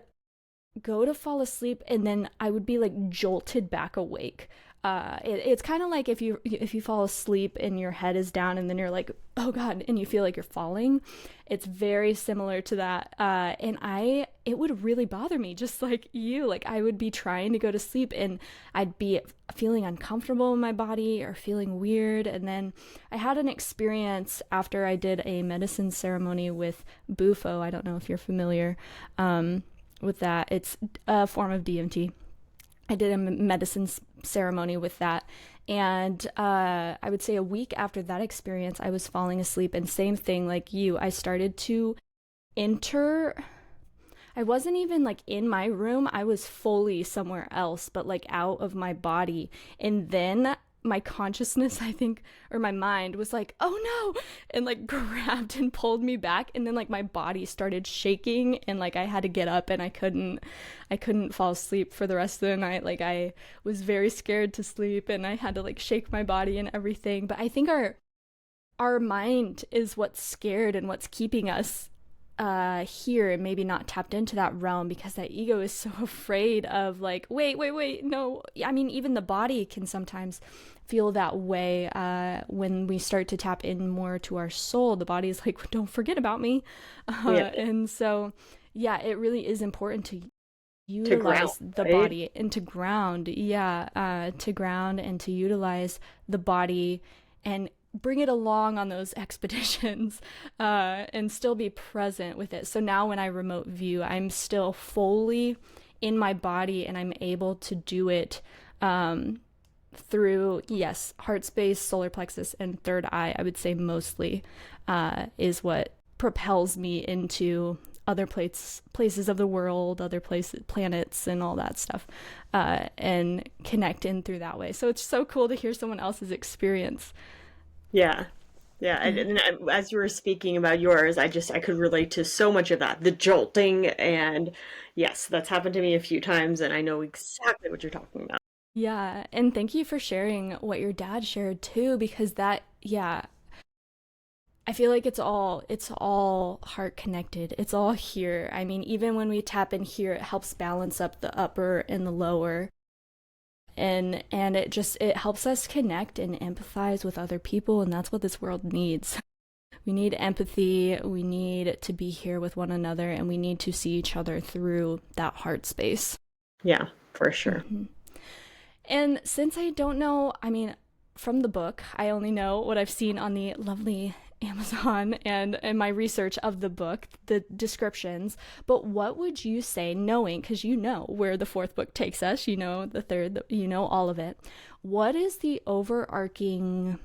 go to fall asleep and then I would be like jolted back awake. It's kind of like if you fall asleep and your head is down and then you're like, oh god, and you feel like you're falling. It's very similar to that. And it would really bother me, just like you. Like I would be trying to go to sleep and I'd be feeling uncomfortable in my body or feeling weird. And then I had an experience after I did a medicine ceremony with Bufo. I don't know if you're familiar. With that. It's a form of DMT. I did a medicine ceremony with that. And I would say a week after that experience, I was falling asleep. And same thing like you, I started to enter. I wasn't even like in my room. I was fully somewhere else, but like out of my body. And then my consciousness, I think, or my mind was like, oh no, and like grabbed and pulled me back. And then like my body started shaking and like I had to get up and I couldn't fall asleep for the rest of the night. Like I was very scared to sleep and I had to like shake my body and everything. But I think our mind is what's scared and what's keeping us here and maybe not tapped into that realm, because that ego is so afraid of like, wait, no. I mean, even the body can sometimes feel that way when we start to tap in more to our soul. The body is like, don't forget about me. Yeah, And so yeah, it really is important to to ground, utilize the right? body and to ground. Yeah, to ground and to utilize the body and bring it along on those expeditions and still be present with it. So now when I remote view, I'm still fully in my body and I'm able to do it through, yes, heart space, solar plexus, and third eye. I would say mostly is what propels me into other places of the world, other places, planets, and all that stuff, and connect in through that way. So it's so cool to hear someone else's experience. Yeah. Yeah, Mm. as you were speaking about yours, I could relate to so much of that, the jolting, and yes, that's happened to me a few times, and I know exactly what you're talking about. Yeah, and thank you for sharing what your dad shared too, because yeah, I feel like it's all heart connected. It's all here. I mean, even when we tap in here, it helps balance up the upper and the lower. And it helps us connect and empathize with other people, and that's what this world needs. We need empathy, we need to be here with one another, and we need to see each other through that heart space. Yeah, for sure. Hmm. And since I don't know, I mean, from the book, I only know what I've seen on the lovely Amazon and in my research of the book, the descriptions. But what would you say, knowing, because you know where the fourth book takes us, you know the third, you know all of it. What is the overarching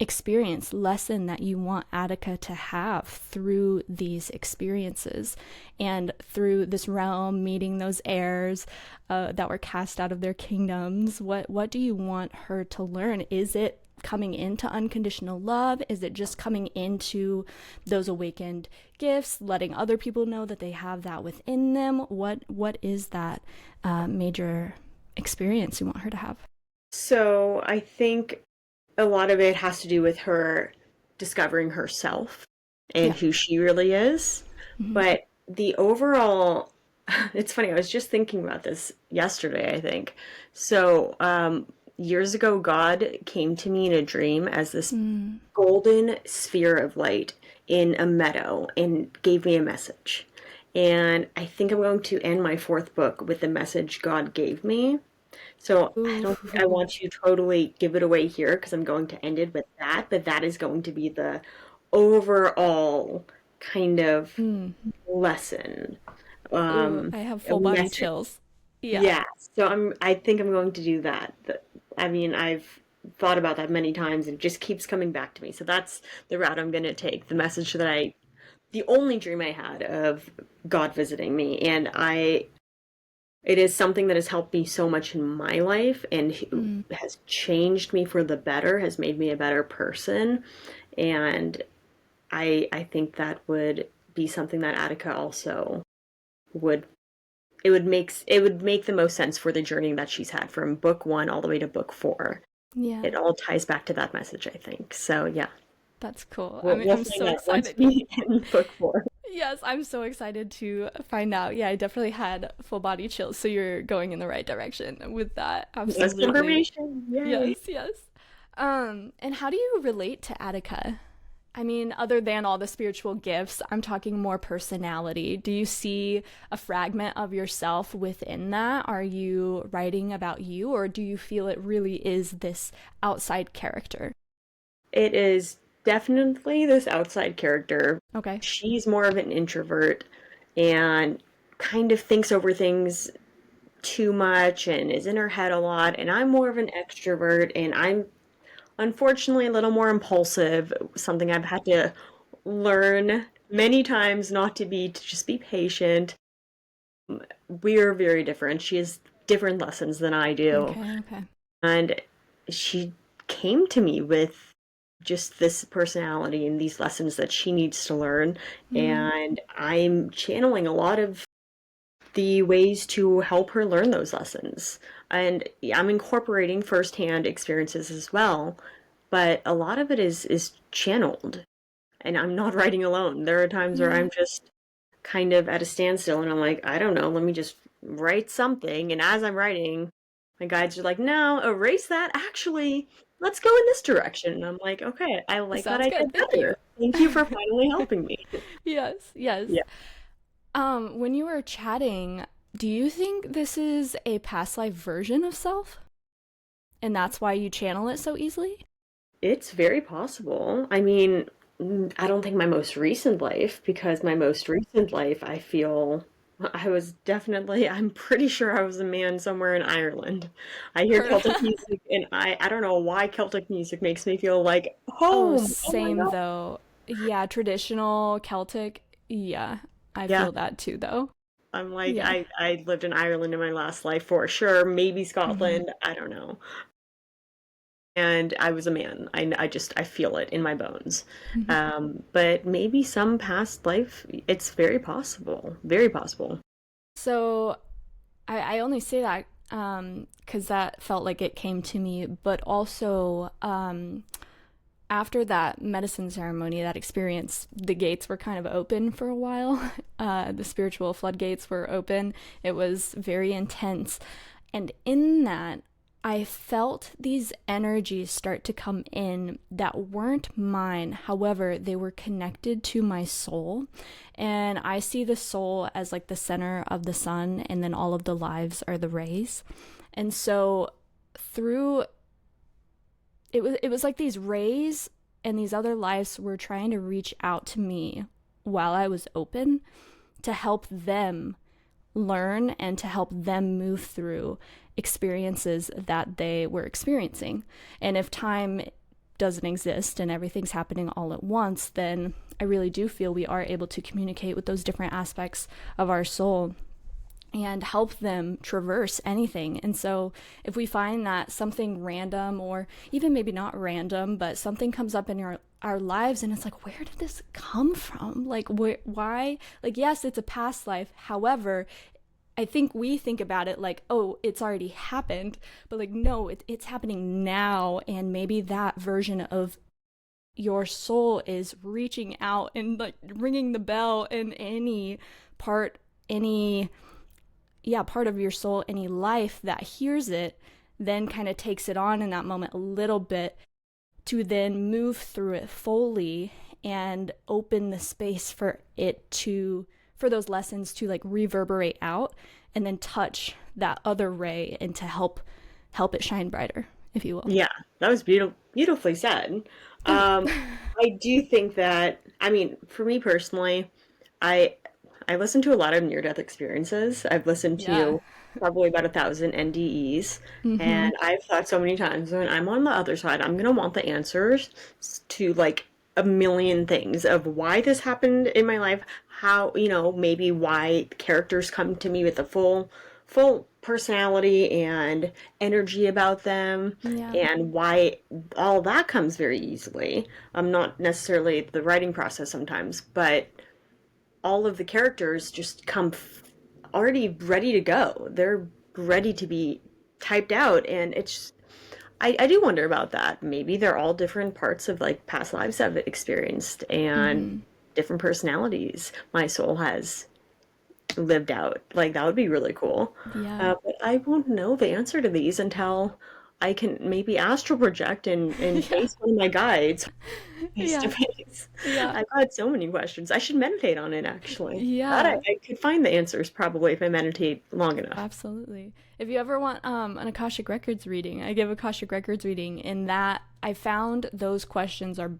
experience, lesson that you want Attica to have through these experiences and through this realm, meeting those heirs that were cast out of their kingdoms? What do you want her to learn? Is it coming into unconditional love? Is it just coming into those awakened gifts, letting other people know that they have that within them? What is that major experience you want her to have? So I think a lot of it has to do with her discovering herself and Yeah. who she really is. Mm-hmm. But the overall, it's funny, I was just thinking about this yesterday, I think. So, years ago, God came to me in a dream as this Mm. golden sphere of light in a meadow and gave me a message. And I think I'm going to end my fourth book with the message God gave me. So I don't think I Ooh. want to totally give it away here because I'm going to end it with that, but that is going to be the overall kind of Mm. lesson. Ooh, I have A full body message. chills. Yeah. Yeah. So I think I'm going to do that. I mean, I've thought about that many times and it just keeps coming back to me. So that's the route I'm going to take. The only dream I had of God visiting me, and it is something that has helped me so much in my life and Mm. has changed me for the better, has made me a better person. And I think that would be something that Attica also would it would make the most sense for the journey that she's had from book one all the way to book four. Yeah. It all ties back to that message, I think. So yeah, That's cool. I we'll, mean, we'll I'm find so out once excited. we end book four. Yes, I'm so excited to find out. Yeah, I definitely had full body chills, so you're going in the right direction with that. That's Absolutely. confirmation. Yay. Yes, yes. And how do you relate to Attica? I mean, other than all the spiritual gifts, I'm talking more personality. Do you see a fragment of yourself within that? Are you writing about you, or do you feel it really is this outside character? It is definitely this outside character. Okay. She's more of an introvert and kind of thinks over things too much and is in her head a lot. And I'm more of an extrovert and I'm unfortunately a little more impulsive, something I've had to learn many times not to be, to just be patient. We're very different. She has different lessons than I do. Okay, okay. And she came to me with just this personality and these lessons that she needs to learn. Mm, And I'm channeling a lot of the ways to help her learn those lessons. And I'm incorporating firsthand experiences as well, but a lot of it is channeled. And I'm not writing alone. There are times where yeah. I'm just kind of at a standstill and I'm like, I don't know, let me just write something. And as I'm writing, my guides are like, no, erase that. Actually, let's go in this direction. And I'm like, okay, I like that Sounds idea good. Thank you. better. Thank you for finally helping me. Yes, yes. Yeah. When you were chatting, do you think this is a past life version of self? And that's why you channel it so easily? It's very possible. I mean, I don't think my most recent life, because my most recent life, I feel I'm pretty sure I was a man somewhere in Ireland. I hear Per- Celtic music and I don't know why Celtic music makes me feel like oh, home. Oh my same God. though. Yeah, traditional Celtic. Yeah, I Yeah. feel that too though. I'm like, Yeah. I lived in Ireland in my last life for sure. Maybe Hmm. Scotland. I don't know. And I was a man. I feel it in my bones. Hmm. But maybe some past life, it's very possible. Very possible. So I only say that because that felt like it came to me, but also after that medicine ceremony, that experience, the gates were kind of open for a while. The spiritual floodgates were open. It was very intense. And in that, I felt these energies start to come in that weren't mine. However, they were connected to my soul. And I see the soul as like the center of the sun, and then all of the lives are the rays. And so through it was like these rays and these other lives were trying to reach out to me while I was open to help them learn and to help them move through experiences that they were experiencing. And if time doesn't exist and everything's happening all at once, then I really do feel we are able to communicate with those different aspects of our soul and help them traverse anything. And so if we find that something random, or even maybe not random, but something comes up in our lives and it's like, where did this come from? Like, why? Like, yes, it's a past life. However, I think we think about it like, oh, it's already happened, but like, no, it's happening now. And maybe that version of your soul is reaching out and like ringing the bell in part, any part of your soul, any life that hears it, then kind of takes it on in that moment a little bit to then move through it fully and open the space for those lessons to like reverberate out and then touch that other ray and to help it shine brighter, if you will. Yeah, that was beautifully said. I do think that, I mean, for me personally, I I listen to a lot of near-death experiences. I've listened Yeah. to probably about 1,000 NDEs, Mm-hmm. and I've thought so many times when I'm on the other side, I'm gonna want the answers to like a million things of why this happened in my life, how, maybe why characters come to me with a full personality and energy about them, Yeah. and why all that comes very easily. Not necessarily the writing process sometimes, but all of the characters just come already ready to go. They're ready to be typed out, and I do wonder about that. Maybe they're all different parts of like past lives I've experienced and Mm-hmm. different personalities my soul has lived out. Like that would be really cool. Yeah. But I won't know the answer to these until I can maybe astral project and Yeah. face one of my guides face to Yeah. face. Yeah. I've got so many questions. I should meditate on it actually. That Yeah. I could find the answers probably if I meditate long enough. Absolutely. If you ever want an Akashic Records reading, I give Akashic Records reading. In that, I found those questions are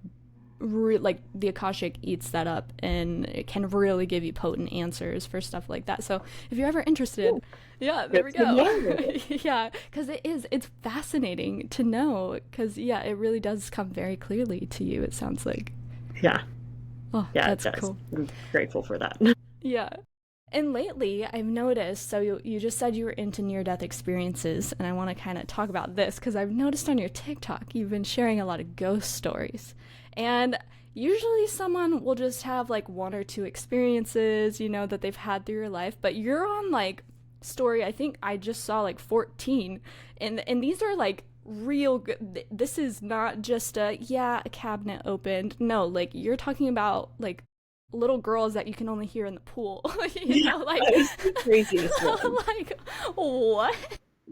like the Akashic eats that up and it can really give you potent answers for stuff like that. So if you're ever interested, yeah, there we That's good go. know. Yeah, because it's fascinating to know. Because yeah, it really does come very clearly to you. It sounds like. Yeah, Oh, yeah, it that's does. cool. I'm grateful for that. Yeah. And lately, I've noticed, so you just said you were into near death experiences, and I want to kind of talk about this because I've noticed on your TikTok you've been sharing a lot of ghost stories. And usually someone will just have like one or two experiences, that they've had through your life, but you're on like story, I think I just saw like 14. And these are like real good. This is not just a cabinet opened. No, like you're talking about like little girls that you can only hear in the pool. Yeah, Like that was the craziest one. like what?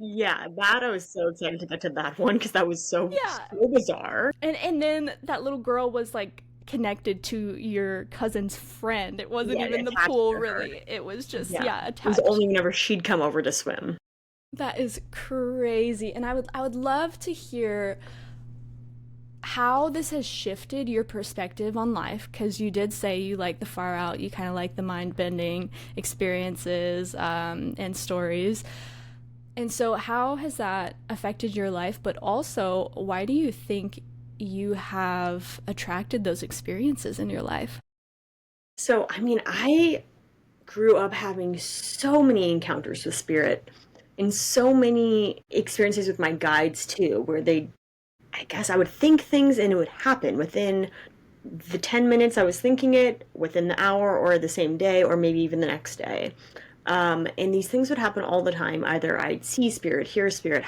Yeah, that I was so excited to get to that one because that was Yeah. so bizarre. And then that little girl was like connected to your cousin's friend. It wasn't Yeah, even the attached pool to her. really. It was just Yeah, it was attached. only whenever she'd come over to swim. That is crazy. And I would love to hear how this has shifted your perspective on life, because you did say you like the far out, you kind of like the mind bending experiences and stories. And so, how has that affected your life? But also, why do you think you have attracted those experiences in your life? So, I mean, I grew up having so many encounters with spirit and so many experiences with my guides too, where I guess I would think things and it would happen within the 10 minutes I was thinking it, within the hour or the same day, or maybe even the next day. And these things would happen all the time. Either I'd see spirit, hear spirit,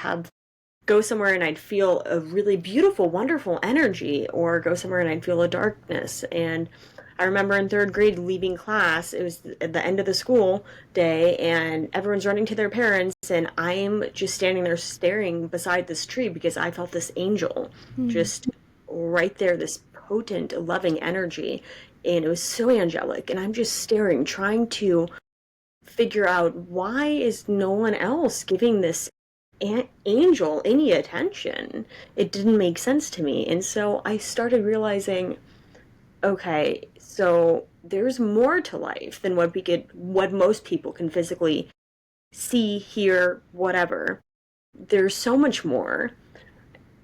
go somewhere and I'd feel a really beautiful, wonderful energy, or go somewhere and I'd feel a darkness. And I remember in third grade leaving class, it was at the end of the school day, and everyone's running to their parents, and I'm just standing there staring beside this tree because I felt this angel Hmm. just right there, this potent, loving energy. And it was so angelic. And I'm just staring, trying to figure out why is no one else giving this angel any attention. It didn't make sense to me. And so I started realizing, okay, so there's more to life than what most people can physically see, hear, whatever. There's so much more.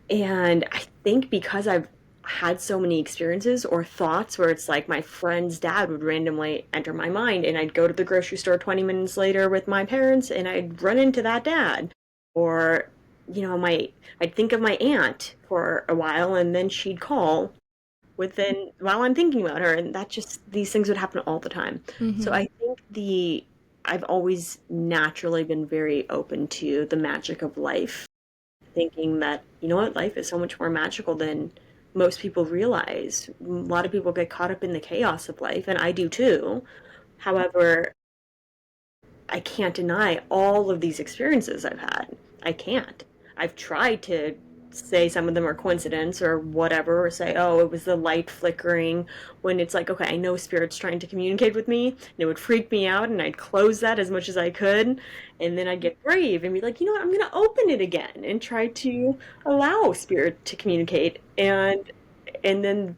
And I think because I've had so many experiences or thoughts where it's like my friend's dad would randomly enter my mind, and I'd go to the grocery store 20 minutes later with my parents and I'd run into that dad. Or, I'd think of my aunt for a while and then she'd call within while I'm thinking about her, and that just these things would happen all the time. So Mm-hmm. I think the I've always naturally been very open to the magic of life, thinking that, life is so much more magical than most people realize. A lot of people get caught up in the chaos of life, and I do too. However, I can't deny all of these experiences I've had. I can't. I've tried to say some of them are coincidence or whatever, or say, oh, it was the light flickering, when it's like, okay, I know spirit's trying to communicate with me, and it would freak me out, and I'd close that as much as I could, and then I'd get brave and be like, you know what, I'm going to open it again and try to allow spirit to communicate, and then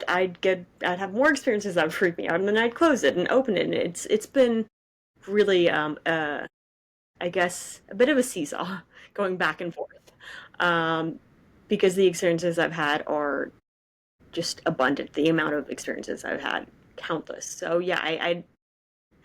I'd have more experiences that would freak me out, and then I'd close it and open it, and it's been really I guess a bit of a seesaw going back and forth, um, because the experiences I've had are just abundant. The amount of experiences I've had, countless. So yeah,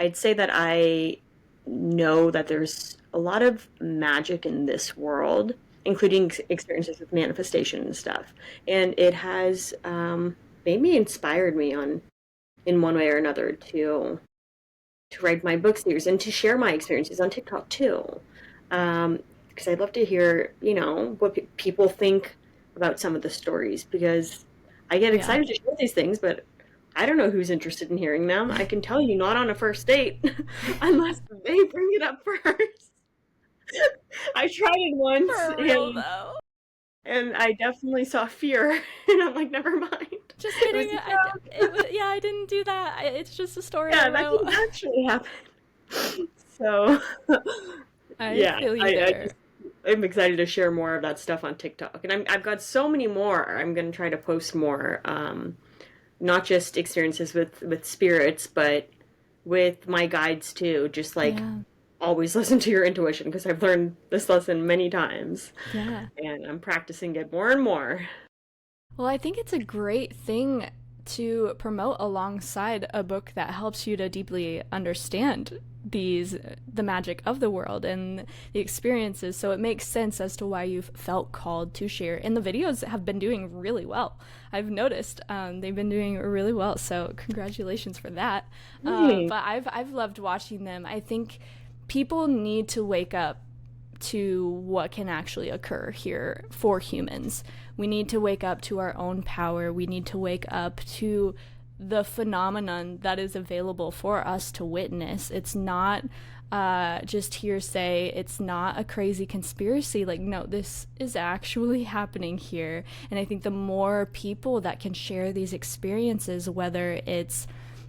I'd say that I know that there's a lot of magic in this world, including experiences with manifestation and stuff, and it has made me inspired me on in one way or another to write my book series and to share my experiences on TikTok too. Because I'd love to hear, what people think about some of the stories, because I get Yeah. excited to share these things, but I don't know who's interested in hearing them. I can tell you, not on a first date, unless they bring it up first. I tried it once, For real though. and I definitely saw fear, and I'm like, never mind. Just It kidding. was a joke. Yeah, I didn't do that. It's just a story I Yeah, that wrote. didn't actually happen. So, I yeah, feel you there. I'm excited to share more of that stuff on TikTok, and I've got so many more. I'm gonna try to post more, not just experiences with spirits, but with my guides too. Just like Yeah. always listen to your intuition, because I've learned this lesson many times, Yeah. and I'm practicing it more and more. Well, I think it's a great thing to promote alongside a book that helps you to deeply understand the magic of the world and the experiences, so it makes sense as to why you've felt called to share, and the videos have been doing really well. I've noticed they've been doing really well, so congratulations for that. Hmm. But I've loved watching them. I think people need to wake up to what can actually occur here for humans. We need to wake up to our own power. We need to wake up to the phenomenon that is available for us to witness. It's not just hearsay. It's not a crazy conspiracy. Like, no, this is actually happening here. And I think the more people that can share these experiences, whether it's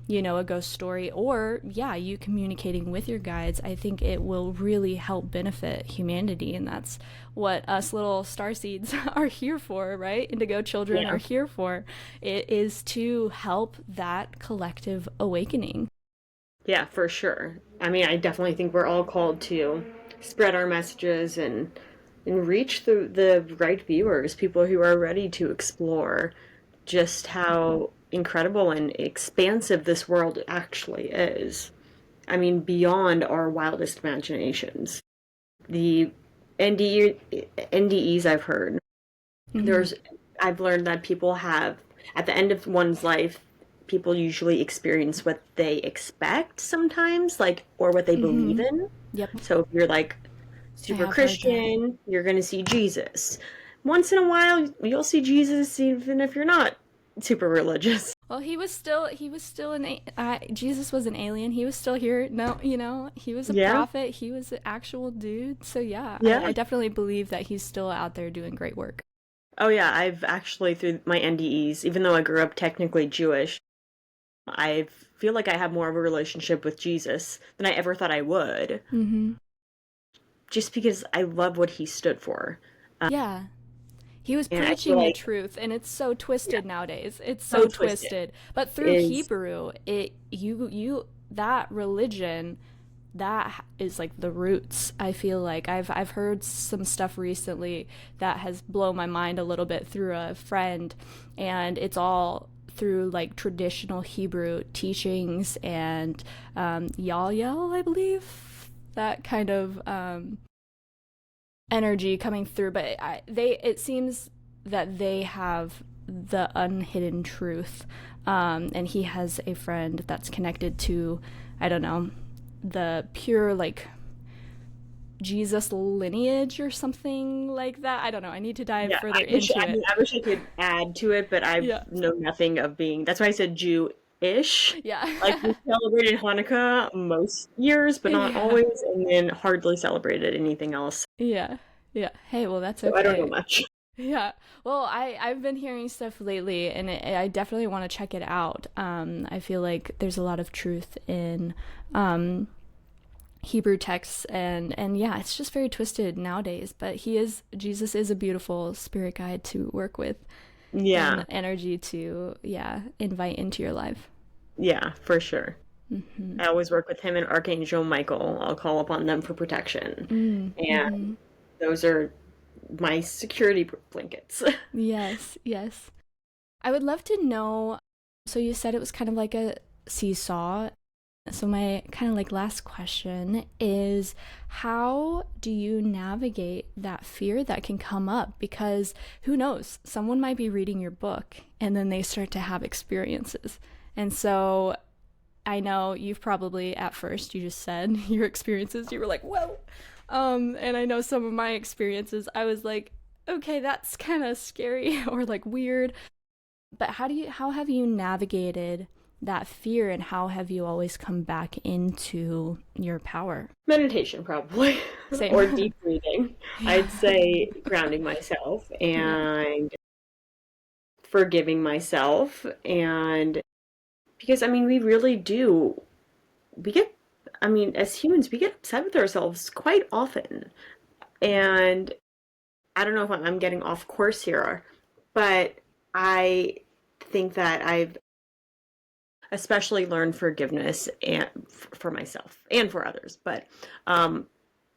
a ghost story, or yeah, you communicating with your guides, I think it will really help benefit humanity. And that's what us little star seeds are here for, right? Indigo children Yeah. are here for. It is to help that collective awakening. Yeah, for sure. I mean, I definitely think we're all called to spread our messages and reach the right viewers, people who are ready to explore just how incredible and expansive this world actually is. I mean, beyond our wildest imaginations. The NDEs I've heard, Mm-hmm. there's I've learned that people have, at the end of one's life, people usually experience what they expect sometimes, like, or what they believe Mm-hmm. in. Yep. So if you're like I super have heard that. Christian, you're going to see Jesus. Once in a while, you'll see Jesus even if you're not super religious. Well, he was still Jesus was an alien. He was still here. No, he was a Yeah, prophet. He was an actual dude. So yeah, I yeah. definitely believe that he's still out there doing great work. Oh yeah, I've actually, through my NDEs, even though I grew up technically Jewish, I feel like I have more of a relationship with Jesus than I ever thought I would, Mm-hmm. just because I love what he stood for. Yeah. He was And I feel preaching the like, truth, and it's so yeah, twisted nowadays. It's so so twisted twisted. But through is, Hebrew, it you that religion that is like the roots. I feel like I've heard some stuff recently that has blown my mind a little bit through a friend, and it's all through like traditional Hebrew teachings and Yal, I believe, that kind of energy coming through. But it seems that they have the unhidden truth, and he has a friend that's connected to, I don't know, the pure like Jesus lineage or something like that. I don't know. I need to dive further into it. I wish I could add to it, but I know nothing of being. That's why I said Jew-ish. Yeah. Like we celebrated Hanukkah most years, but not always, and then hardly celebrated anything else. Yeah. Hey, well, that's okay. So I don't know much. Yeah. Well, I've been hearing stuff lately, and I definitely want to check it out. I feel like there's a lot of truth in Hebrew texts, and yeah, it's just very twisted nowadays, but Jesus is a beautiful spirit guide to work with. Yeah. And energy to invite into your life. Yeah, for sure. Mm-hmm. I always work with him and Archangel Michael. I'll call upon them for protection. And those are my security blankets. Yes. I would love to know, so you said it was kind of like a seesaw. So my kind of like last question is, how do you navigate that fear that can come up? Because who knows, someone might be reading your book and then they start to have experiences. And so I know you've probably, at first, you just said your experiences, you were like, whoa. And I know some of my experiences, I was like, okay, that's kind of scary or like weird. But how have you navigated that fear, and how have you always come back into your power? Meditation, probably. Same. Or deep breathing. I'd say grounding myself and forgiving myself. And because, I mean, we really do, as humans, we get upset with ourselves quite often. And I don't know if I'm getting off course here, but I think that I've especially learned forgiveness and for myself and for others. But I'm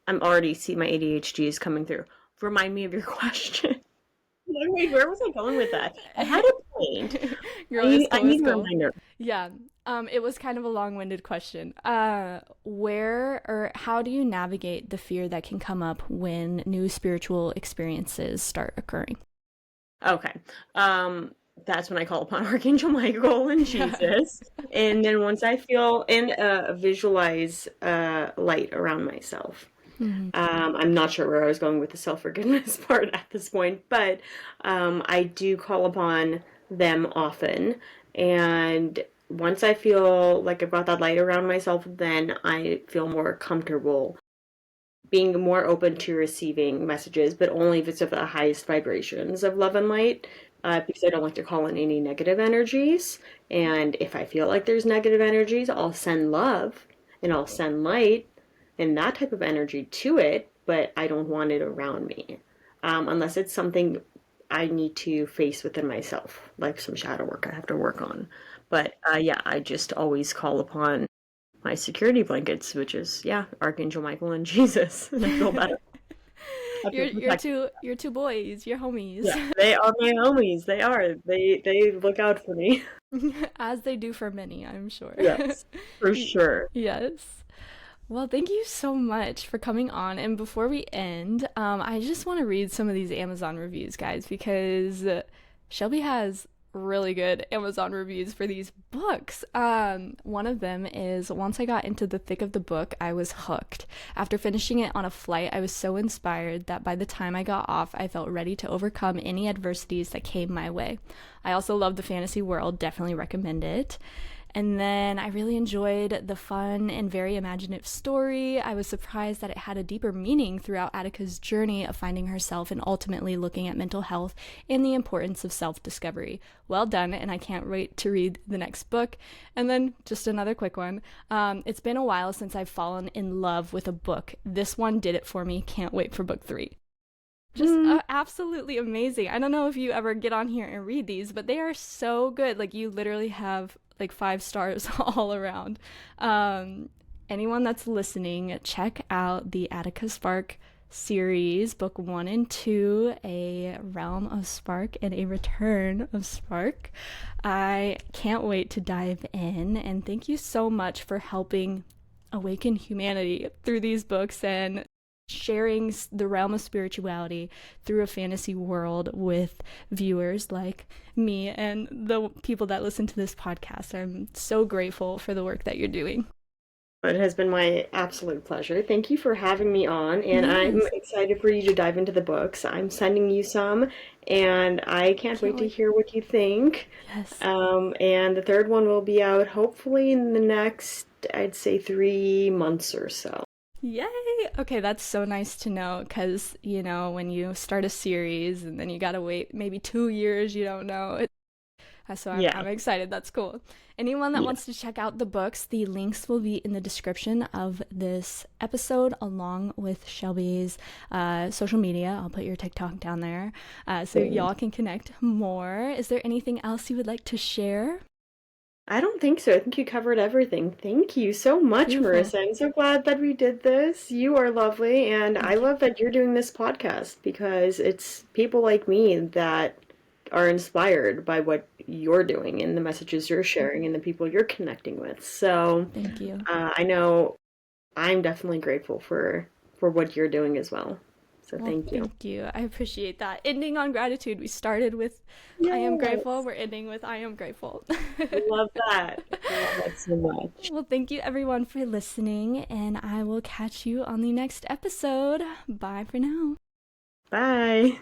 already see my ADHD is coming through. Remind me of your question. Wait, where was I going with that? I had a point. I need a reminder. Yeah. It was kind of a long-winded question. Where or how do you navigate the fear that can come up when new spiritual experiences start occurring? Okay. That's when I call upon Archangel Michael and Jesus. And then once I feel and visualize light around myself. Mm-hmm. I'm not sure where I was going with the self-forgiveness part at this point, but I do call upon them often. And once I feel like I've got that light around myself, then I feel more comfortable being more open to receiving messages, but only if it's of the highest vibrations of love and light. Because I don't like to call in any negative energies. And if I feel like there's negative energies, I'll send love and I'll send light and that type of energy to it, but I don't want it around me. Unless it's something I need to face within myself, like some shadow work I have to work on. But I just always call upon my security blankets, which is, Archangel Michael and Jesus. And I feel better. Your two boys, your homies. Yeah, they are my homies. They are. They look out for me. As they do for many, I'm sure. Yes, for sure. Yes. Well, thank you so much for coming on. And before we end, I just want to read some of these Amazon reviews, guys, because Shelby has really good Amazon reviews for these books. One of them is, once I got into the thick of the book, I was hooked. After finishing it on a flight, I was so inspired that by the time I got off, I felt ready to overcome any adversities that came my way. I also love the fantasy world, definitely recommend it. And then I really enjoyed the fun and very imaginative story. I was surprised that it had a deeper meaning throughout Attica's journey of finding herself and ultimately looking at mental health and the importance of self-discovery. Well done, and I can't wait to read the next book. And then just another quick one. It's been a while since I've fallen in love with a book. This one did it for me. Can't wait for book 3. Just absolutely amazing. I don't know if you ever get on here and read these, but they are so good. Like, you literally have like 5 stars all around. anyone that's listening, check out the Attica Spark series, book 1 and 2, A Realm of Spark and A Return of Spark. I can't wait to dive in, and thank you so much for helping awaken humanity through these books and sharing the realm of spirituality through a fantasy world with viewers like me and the people that listen to this podcast. I'm so grateful for the work that you're doing. It has been my absolute pleasure. Thank you for having me on, and I'm Yes. excited for you to dive into the books. I'm sending you some, and I can't Can't wait to wait. hear what you think. Yes. And the third one will be out hopefully in the next, I'd say, 3 months or so. Yay! Okay, that's so nice to know because, when you start a series and then you gotta wait maybe 2 years, you don't know. So I'm Yeah, excited. That's cool. Anyone that yeah. wants to check out the books, the links will be in the description of this episode, along with Shelby's social media. I'll put your TikTok down there so Thanks. y'all can connect more. Is there anything else you would like to share? I don't think so. I think you covered everything. Thank you so much, Beautiful. Marissa. I'm so glad that we did this. You are lovely, and I Thank you. love that you're doing this podcast because it's people like me that are inspired by what you're doing and the messages you're sharing and the people you're connecting with. So, Thank you. I know I'm definitely grateful for what you're doing as well. So Well, thank you. thank you. I appreciate that. Ending on gratitude. We started with I am grateful. Yes, We're ending with I am grateful. love that. Love that so much. Well, thank you everyone for listening, and I will catch you on the next episode. Bye for now. Bye.